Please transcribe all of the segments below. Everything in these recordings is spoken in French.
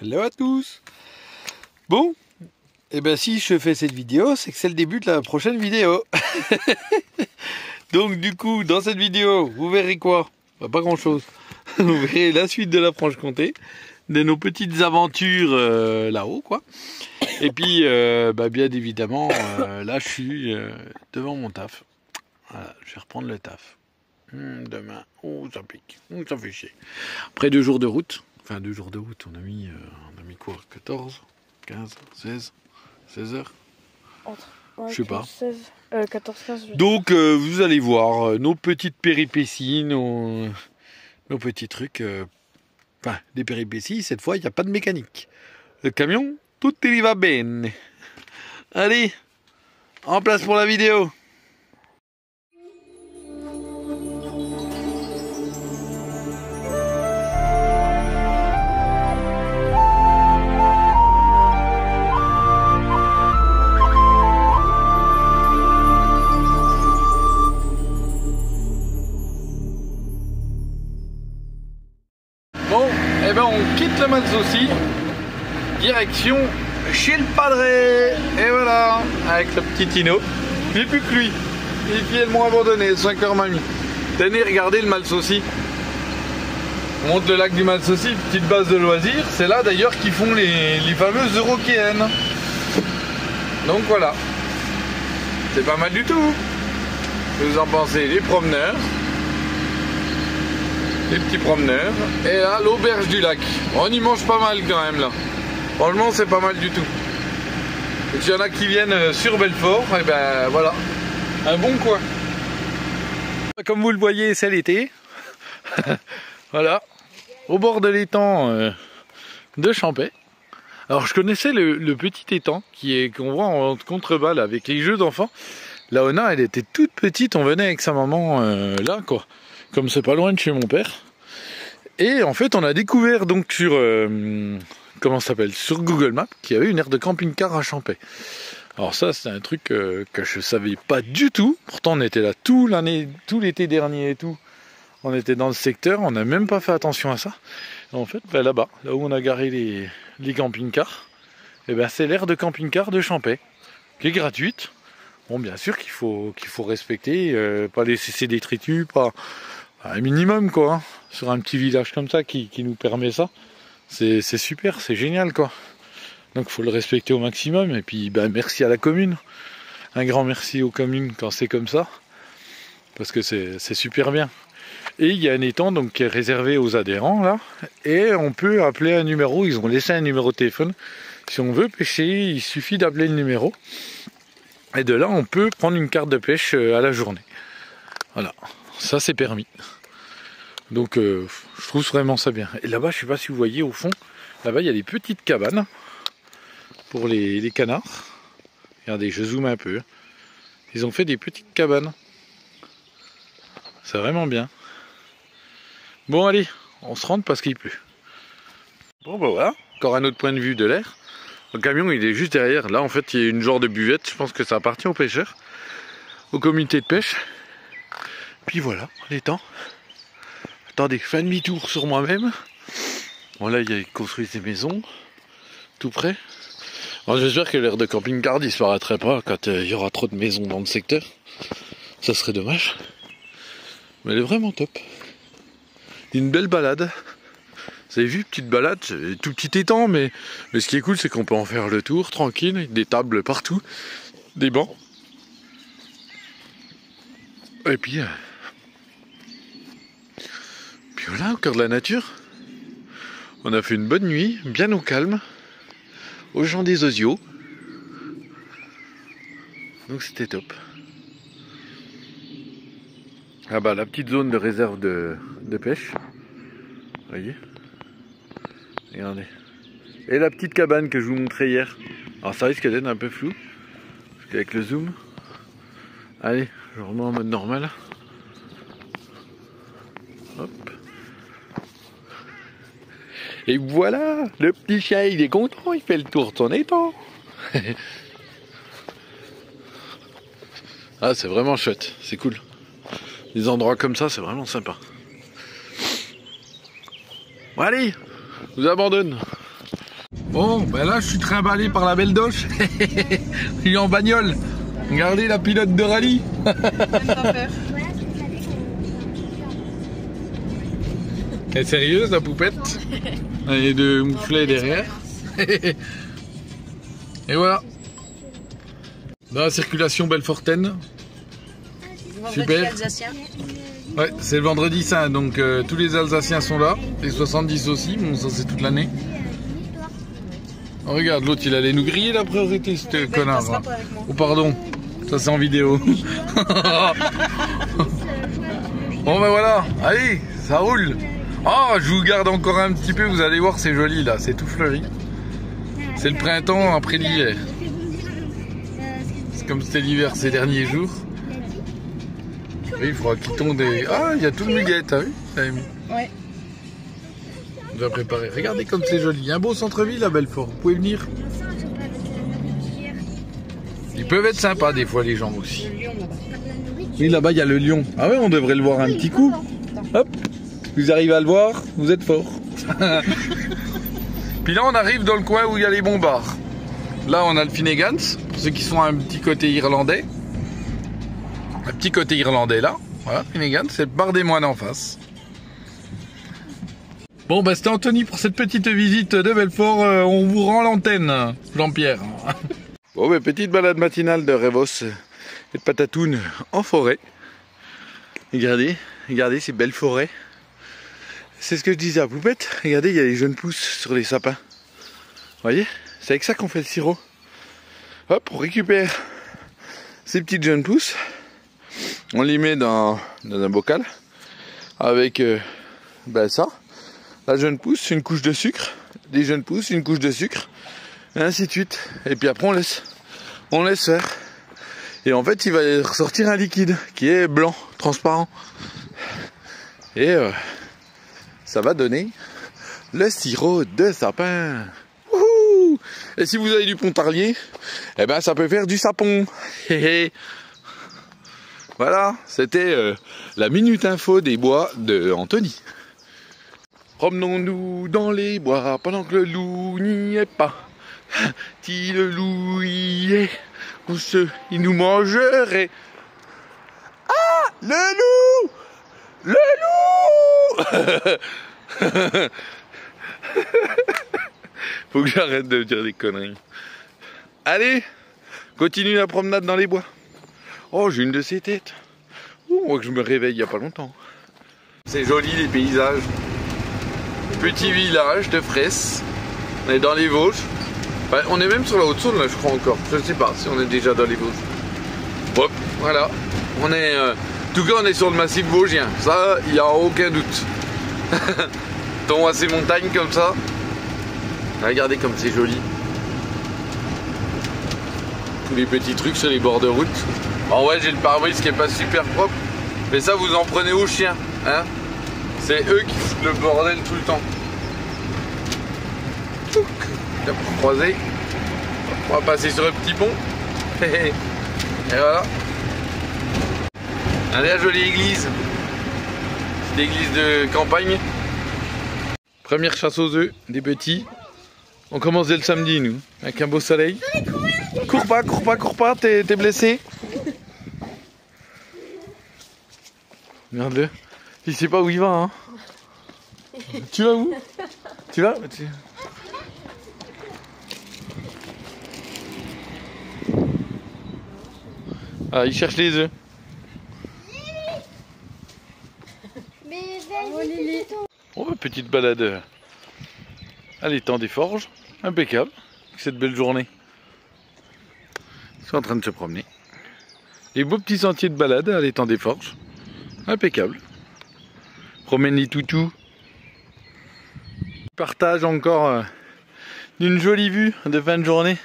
Hello à tous. Bon, et ben si je fais cette vidéo, c'est que c'est le début de la prochaine vidéo. Donc du coup, dans cette vidéo, vous verrez quoi? Pas grand chose. Vous verrez la suite de la Franche-Comté, de nos petites aventures là-haut, quoi. Et puis, bien évidemment, là je suis devant mon taf. Voilà, je vais reprendre le taf. Demain, oh ça pique, oh ça fait chier. Après 2 jours de route, enfin 2 jours de route, on a mis quoi, 14, 15, 16 heures je sais pas. 14, 15, donc vous allez voir nos petites péripéties, nos petits trucs. Enfin, des péripéties, cette fois il n'y a pas de mécanique. Le camion, tout y va bien. Allez, en place pour la vidéo. Bon, et ben on quitte le Malsaucy, direction chez le Padre. Et voilà, avec le petit Tino. Il n'y a plus que lui. Les filles elles m'ont abandonné, 5h mamie. Tenez, regardez le Malsaucy. On monte le lac du Malsaucy, petite base de loisirs. C'est là d'ailleurs qu'ils font les fameuses Eurokéennes. Donc voilà. C'est pas mal du tout. Vous en pensez, les promeneurs. Les petits promeneurs. Et là, l'auberge du lac. On y mange pas mal quand même là. Franchement, c'est pas mal du tout. Et s'il y en a qui viennent sur Belfort, et ben voilà. Un bon coin. Comme vous le voyez, c'est l'été. Voilà. Au bord de l'étang de Champais. Alors, je connaissais le petit étang qu'on voit en contrebas là, avec les jeux d'enfants. La Ona, elle était toute petite. On venait avec sa maman là, quoi. Comme c'est pas loin de chez mon père. Et en fait, on a découvert donc sur comment ça s'appelle, sur Google Maps, qu'il y avait une aire de camping-car à Champais. Alors ça, c'est un truc que je savais pas du tout. Pourtant, on était là tout l'été dernier et tout. On était dans le secteur, on n'a même pas fait attention à ça. Et en fait, là-bas, là où on a garé les camping-cars, et ben c'est l'aire de camping-car de Champais, qui est gratuite. Bon, bien sûr qu'il faut respecter, pas laisser ses détritus, pas un minimum quoi, hein, sur un petit village comme ça qui nous permet ça. C'est super, c'est génial quoi. Donc il faut le respecter au maximum. Et puis merci à la commune. Un grand merci aux communes quand c'est comme ça. Parce que c'est super bien. Et il y a un étang donc, qui est réservé aux adhérents là. Et on peut appeler un numéro. Ils ont laissé un numéro de téléphone. Si on veut pêcher, il suffit d'appeler le numéro. Et de là, on peut prendre une carte de pêche à la journée. Voilà, ça c'est permis. Donc je trouve vraiment ça bien. Et là-bas, je sais pas si vous voyez au fond, là-bas il y a des petites cabanes pour les canards. Regardez, je zoome un peu. Ils ont fait des petites cabanes. C'est vraiment bien. Bon allez, on se rentre parce qu'il pleut. Bon voilà, encore un autre point de vue de l'air. Le camion il est juste derrière. Là en fait il y a une genre de buvette. Je pense que ça appartient aux pêcheurs, au comité de pêche. Puis voilà, l'étang. Attendez, je fais un demi-tour sur moi-même. Bon là il construit des maisons tout près. J'espère que l'aire de camping-car disparaîtrait pas quand il y aura trop de maisons dans le secteur. Ça serait dommage. Mais elle est vraiment top. Une belle balade. Vous avez vu, petite balade, tout petit étang, mais ce qui est cool, c'est qu'on peut en faire le tour, tranquille, avec des tables partout, des bancs. Et puis voilà, au cœur de la nature. On a fait une bonne nuit, bien au calme, au chant des osios. Donc c'était top. Ah bah la petite zone de réserve de pêche. Vous voyez ? Regardez. Et la petite cabane que je vous montrais hier. Alors ça risque d'être un peu flou. Parce qu'avec le zoom. Allez, je remets en mode normal. Hop. Et voilà, le petit chien il est content, il fait le tour de son étang. Ah c'est vraiment chouette, c'est cool. Des endroits comme ça, c'est vraiment sympa. Bon, allez, je vous abandonne. Bon, ben là je suis trimballé par la belle doche. Je suis en bagnole. Regardez la pilote de rallye. Elle est sérieuse la poupette. Elle est de mouflet derrière. Et voilà. Dans la circulation Belfortaine. Super. Ouais, c'est le vendredi saint, donc tous les Alsaciens sont là. Les 70 aussi, bon ça c'est toute l'année. Oh, regarde, l'autre il allait nous griller la priorité, ce connard. Oh pardon, ça c'est en vidéo. Bon ben voilà, allez, ça roule. Ah, je vous garde encore un petit peu, vous allez voir, c'est joli là, c'est tout fleuri. C'est le printemps après l'hiver. C'est comme c'était l'hiver ces derniers jours. Oui, il faudra qu'il tombe des... Ah, il y a tout le muguet, t'as vu? Ouais. On doit préparer. Regardez comme c'est joli. Il y a un beau centre-ville à Belfort, vous pouvez venir. Ils peuvent être sympas des fois les gens aussi. Oui, là-bas il y a le lion. Ah ouais, on devrait le voir un petit coup. Hop, vous arrivez à le voir, vous êtes fort. Puis là on arrive dans le coin où il y a les bombards. Là on a le Finnegans, pour ceux qui sont à un petit côté irlandais. Un petit côté irlandais là. Voilà, Finnegans, c'est le bar des moines en face. Bon bah c'était Anthony pour cette petite visite de Belfort. On vous rend l'antenne, Jean-Pierre. Bon bah petite balade matinale de Revos et de Patatoun en forêt. Regardez, regardez ces belles forêts. C'est ce que je disais à Poupette. Regardez, il y a les jeunes pousses sur les sapins. Vous voyez? C'est avec ça qu'on fait le sirop. Hop, on récupère ces petites jeunes pousses. On les met dans un bocal avec ça. La jeune pousse, une couche de sucre. Des jeunes pousses, une couche de sucre. Et ainsi de suite. Et puis après on laisse faire. Et en fait il va ressortir un liquide qui est blanc, transparent. Et ça va donner le sirop de sapin. Wouhou! Et si vous avez du pontarlier, eh ben ça peut faire du sapon. Voilà, c'était la minute info des bois de Anthony. Promenons-nous dans les bois pendant que le loup n'y est pas. Si le loup y est, il nous mangerait. Ah, le loup! Le loup! Faut que j'arrête de dire des conneries. Allez, continue la promenade dans les bois. Oh, j'ai une de ces têtes. Oh, moi que je me réveille il n'y a pas longtemps. C'est joli les paysages. Petit village de Fraisse. On est dans les Vosges. Enfin, on est même sur la Haute-Saône là, je crois encore. Je ne sais pas si on est déjà dans les Vosges. Hop, voilà. On est, en tout cas, on est sur le massif vosgien. Ça, il n'y a aucun doute. On voit ces montagnes comme ça. Regardez comme c'est joli. Tous les petits trucs sur les bords de route. En ouais, j'ai le pare-brise qui est pas super propre. Mais ça, vous en prenez aux chiens. Hein, c'est eux qui foutent le bordel tout le temps. Pour croiser. On va passer sur le petit pont. Et voilà. Allez, la jolie église. C'est l'église de campagne. Première chasse aux œufs, des petits. On commence dès le samedi, nous, avec un beau soleil. Cours pas, t'es blessé. Regarde-le. Il sait pas où il va, hein. Tu vas où? Tu vas? Ah, il cherche les œufs. Oh, petite balade à l'étang des Forges. Impeccable. Cette belle journée. Ils sont en train de se promener. Les beaux petits sentiers de balade à l'étang des Forges. Impeccable. Promène les toutous. Partage encore d'une jolie vue de fin de journée.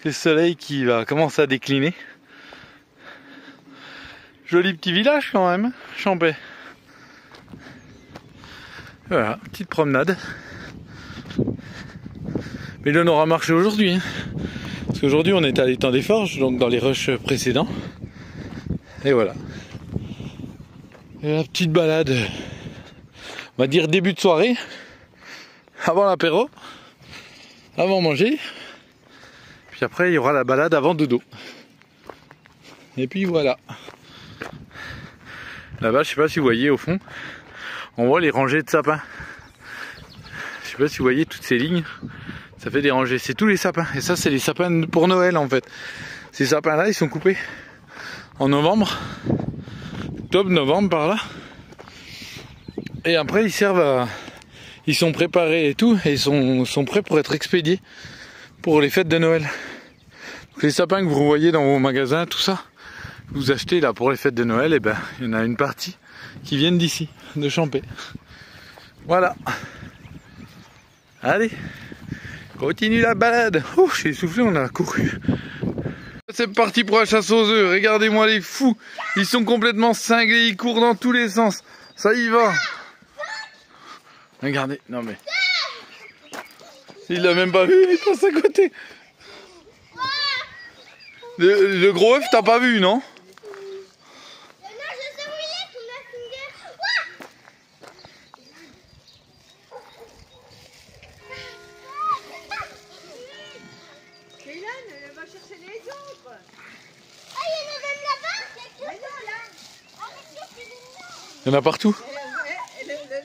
Le soleil qui va commencer à décliner. Joli petit village quand même, Champais. Voilà, petite promenade. Mais là on aura marché aujourd'hui. Hein. Parce qu'aujourd'hui on est à l'étang des Forges, donc dans les rushs précédents. Et voilà. Et la petite balade, on va dire début de soirée, avant l'apéro. avant manger. Puis après il y aura la balade avant dodo. Et puis voilà. Là-bas, je sais pas si vous voyez au fond, on voit les rangées de sapins. Je sais pas si vous voyez toutes ces lignes. Ça fait des rangées, c'est tous les sapins. Et ça, c'est les sapins pour Noël en fait. Ces sapins-là, ils sont coupés en novembre, octobre, novembre par là. Et après, ils servent à... Ils sont préparés et tout, et ils sont prêts pour être expédiés pour les fêtes de Noël. Donc, les sapins que vous voyez dans vos magasins, tout ça, vous achetez là pour les fêtes de Noël, et ben il y en a une partie qui viennent d'ici, de Champé. Voilà. Allez, continue la balade. Oh, j'ai soufflé, on a couru. C'est parti pour la chasse aux œufs. Regardez-moi les fous. Ils sont complètement cinglés, ils courent dans tous les sens. Ça y va. Regardez, non mais... Il l'a même pas vu, il passe à côté. Le gros œuf, t'as pas vu, non? Il y en a partout.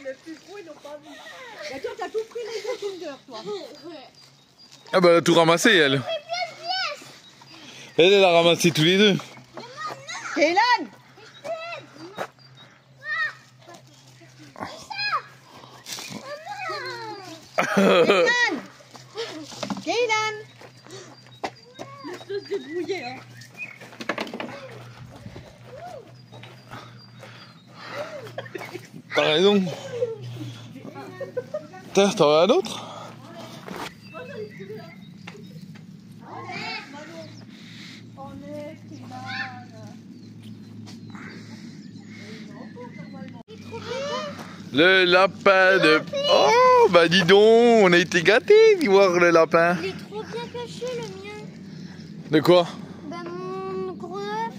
Le plus gros, ils n'ont pas vu. Et toi, t'as tout pris les œufs Kinder, toi. Ah bah elle a tout ramassé, elle. Elle a ramassé tous les deux. Kélan! Kélan! Laisse-le se débrouiller, hein. T'as raison. T'en as un autre? Le lapin de... Oh, bah dis donc, on a été gâtés d'y voir le lapin. Il est trop bien caché, le mien. De quoi? Bah, mon gros œuf.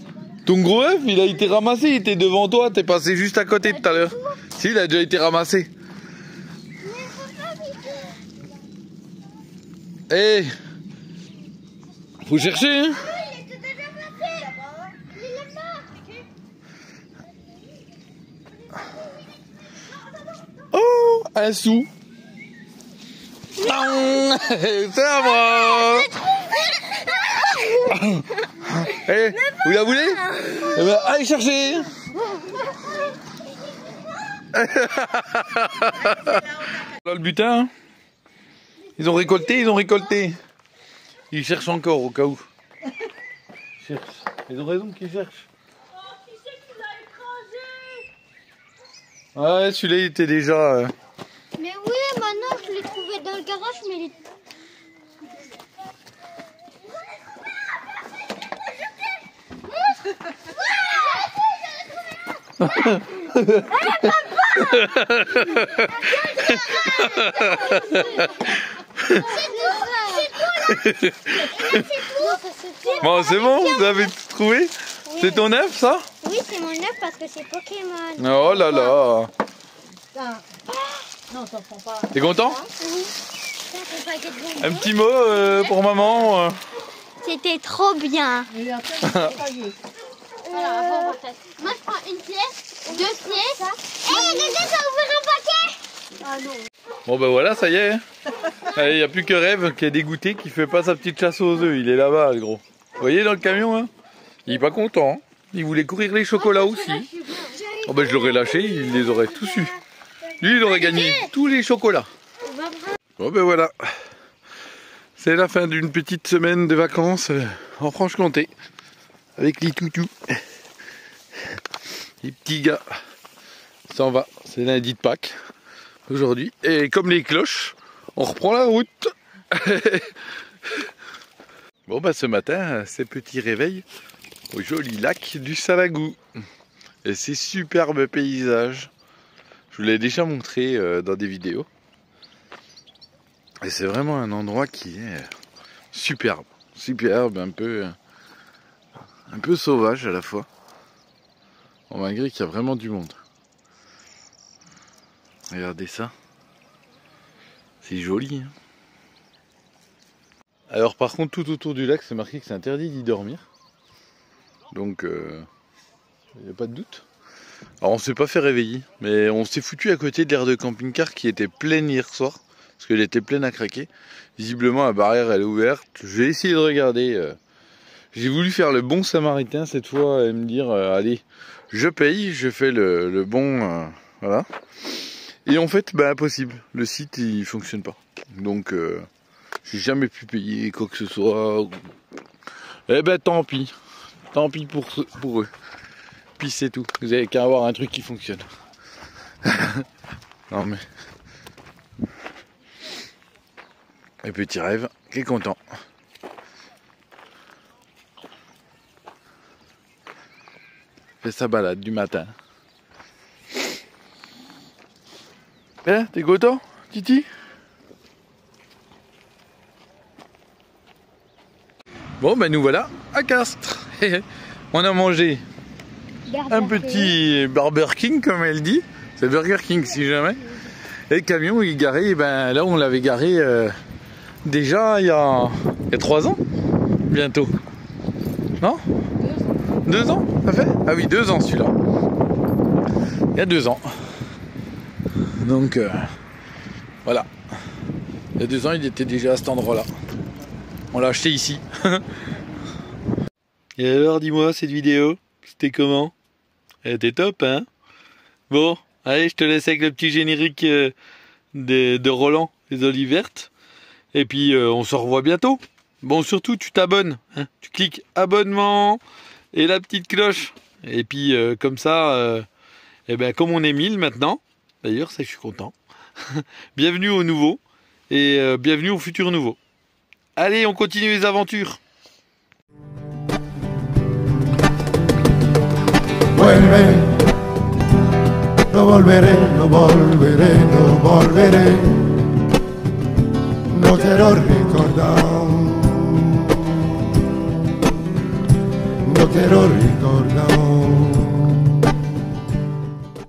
Ton gros œuf, il a été ramassé, il était devant toi, t'es passé juste à côté tout à l'heure. Si, il a déjà été ramassé. Eh, faut chercher, hein. Il était déjà placé. Il est là-bas. Oh, un sou. C'est à moi. Eh, vous la voulez? Eh ben, allez chercher. Là le butin, hein. Ils ont récolté, ils ont récolté. Ils cherchent encore au cas où. Ils cherchent. Ils ont raison qu'ils cherchent. Oh, qui c'est qui l'a écrasé? Ouais, celui-là il était déjà... Mais oui, maintenant je l'ai trouvé dans le garage, mais il est... Bon, c'est bon, vous avez tout trouvé? Oui. C'est ton œuf, ça? Oui, c'est mon œuf parce que c'est Pokémon. Oh là là. Non, t'en prends pas. T'es content? Oui. C'est un paquet de bonbons. Un petit mot pour maman. C'était trop bien. Il est en train de travailler. Voilà, avant, moi je prends une pièce, 2 pièces. Et quelqu'un va ouvrir un paquet. Ah non. Bon ben voilà, ça y est. Il n'y a plus que Rêve qui est dégoûté, qui fait pas sa petite chasse aux œufs. Il est là-bas, le gros. Vous voyez dans le camion, hein? Il est pas content. Hein. Il voulait courir les chocolats aussi. Oh ben je l'aurais lâché, il les aurait tous eu. Lui, il aurait gagné tous les chocolats. Bon ben voilà. C'est la fin d'une petite semaine de vacances en Franche-Comté. Avec les toutous. Les petits gars. Ça en va. C'est lundi de Pâques. Aujourd'hui. Et comme les cloches, on reprend la route. Bon bah ce matin, ces petits réveils au joli lac du Salagou. Et ces superbes paysages. Je vous l'ai déjà montré dans des vidéos. Et c'est vraiment un endroit qui est superbe. Superbe, un peu sauvage à la fois. Bon, malgré qu'il y a vraiment du monde. Regardez ça. C'est joli. Hein. Alors par contre, tout autour du lac, c'est marqué que c'est interdit d'y dormir. Donc, il n'y a pas de doute. Alors on s'est pas fait réveiller, mais on s'est foutu à côté de l'aire de camping-car qui était pleine hier soir. Parce qu'elle était pleine à craquer. Visiblement, la barrière, elle est ouverte. Je vais essayer de regarder. J'ai voulu faire le bon samaritain cette fois et me dire, allez, je paye, je fais le bon... voilà. Et en fait, bah impossible. Le site, il fonctionne pas. Donc, j'ai jamais pu payer quoi que ce soit. Eh ben, tant pis. Tant pis pour eux. Puis c'est tout. Vous avez qu'à avoir un truc qui fonctionne. Non mais... Et petit rêve, qui est content. Fait sa balade du matin. Hein, t'es content, Titi? Bon, ben nous voilà à Castres. On a mangé un petit Burger King, comme elle dit. C'est Burger King si jamais. Et le camion il est garé, ben là on l'avait garé déjà il y a 3 ans, bientôt. Non? 2 ans, ça fait? Ah oui, 2 ans celui-là. Il y a 2 ans. Donc voilà. Il y a 2 ans, il était déjà à cet endroit-là. On l'a acheté ici. Et alors, dis-moi, cette vidéo, c'était comment? Elle était top, hein? Bon, allez, je te laisse avec le petit générique de Roland, les olives vertes. Et puis, on se revoit bientôt. Bon, surtout, tu t'abonnes. Hein? Tu cliques abonnement et la petite cloche. Et puis, comme ça, et ben, comme on est 1000 maintenant, d'ailleurs, ça, je suis content. Bienvenue aux nouveaux et bienvenue aux futurs nouveaux. Allez, on continue les aventures. Vuelve, no volveré, no volveré, no volveré. No quiero recordar, no quiero recordar.